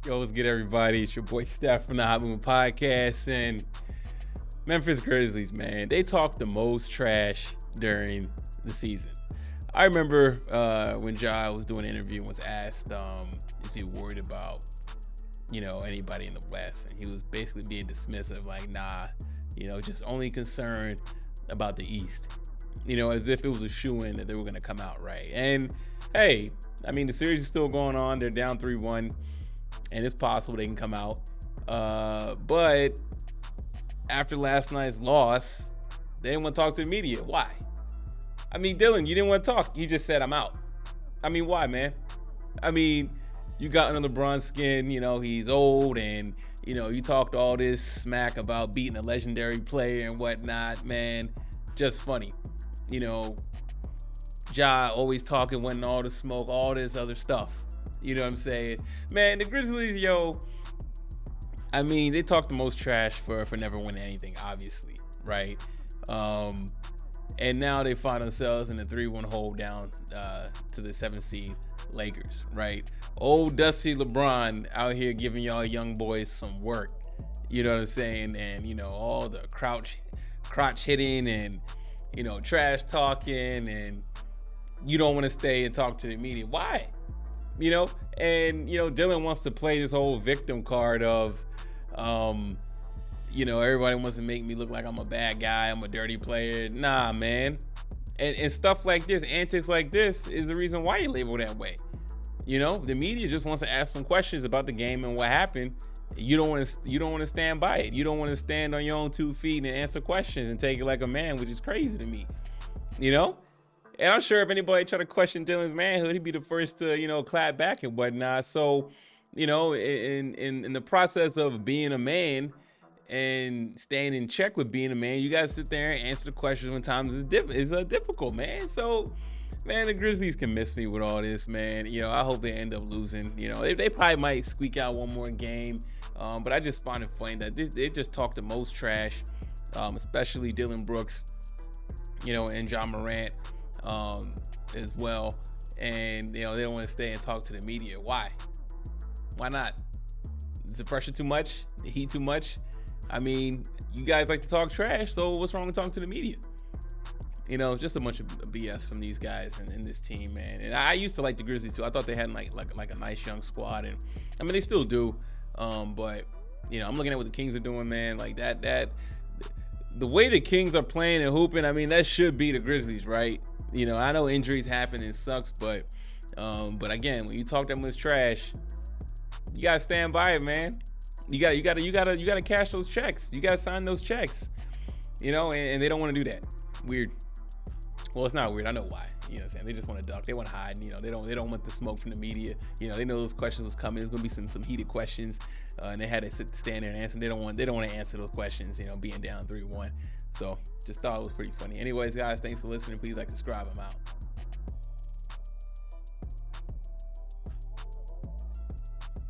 Yo, what's good, everybody? It's your boy Steph from the Hot Movement Podcast. And Memphis Grizzlies, man, they talked the most trash during the season. I remember when Ja was doing an interview and was asked, is he worried about, anybody in the West? And he was basically being dismissive, like, nah, just only concerned about the East. As if it was a shoo-in that they were going to come out right. And, hey, the series is still going on. They're down 3-1. And it's possible they can come out. But after last night's loss, they didn't want to talk to the media. Why? Dillon, you didn't want to talk. You just said, I'm out. Why, man? You got under LeBron's skin. He's old and, you talked all this smack about beating a legendary player and whatnot, man. Just funny. Ja always talking, wanting all the smoke, all this other stuff. You know what I'm saying? Man, the Grizzlies, they talk the most trash for never winning anything, obviously, right? And now they find themselves in a 3-1 hole down to the 7th seed Lakers, right? Old Dusty LeBron out here giving y'all young boys some work. You know what I'm saying? And, all the crotch hitting and, trash talking, and you don't want to stay and talk to the media. Why? Dillon wants to play this whole victim card of, everybody wants to make me look like I'm a bad guy, I'm a dirty player. Nah, man. And stuff like this, antics like this, is the reason why you label that way. The media just wants to ask some questions about the game and what happened. You don't want to stand by it. You don't want to stand on your own 2 feet and answer questions and take it like a man, which is crazy to me. And I'm sure if anybody tried to question Dillon's manhood, he'd be the first to, clap back and whatnot. So, in the process of being a man and staying in check with being a man, you got to sit there and answer the questions when times is difficult, man. So, man, the Grizzlies can miss me with all this, man. I hope they end up losing. They probably might squeak out one more game. But I just find it funny that they just talk the most trash, especially Dillon Brooks, and Ja Morant. As well, and they don't want to stay and talk to the media. Why not? Is the pressure too much? The heat too much? You guys like to talk trash, so what's wrong with talking to the media? Just a bunch of BS from these guys and this team, man. And I used to like the Grizzlies too. I thought they had like a nice young squad, and they still do. But I'm looking at what the Kings are doing, man. Like that the way the Kings are playing and hooping, that should be the Grizzlies, right? I know injuries happen and sucks, but again, when you talk that much trash, you gotta stand by it, man. You gotta cash those checks. You gotta sign those checks. And they don't want to do that. Weird. Well, it's not weird. I know why. You know what I'm saying? They just want to duck. They want to hide. They don't want the smoke from the media. They know those questions was coming. There's gonna be some heated questions, and they had to stand there and answer. They don't want to answer those questions. Being down 3-1. So just thought it was pretty funny. Anyways, guys, thanks for listening. Please like, subscribe. I'm out.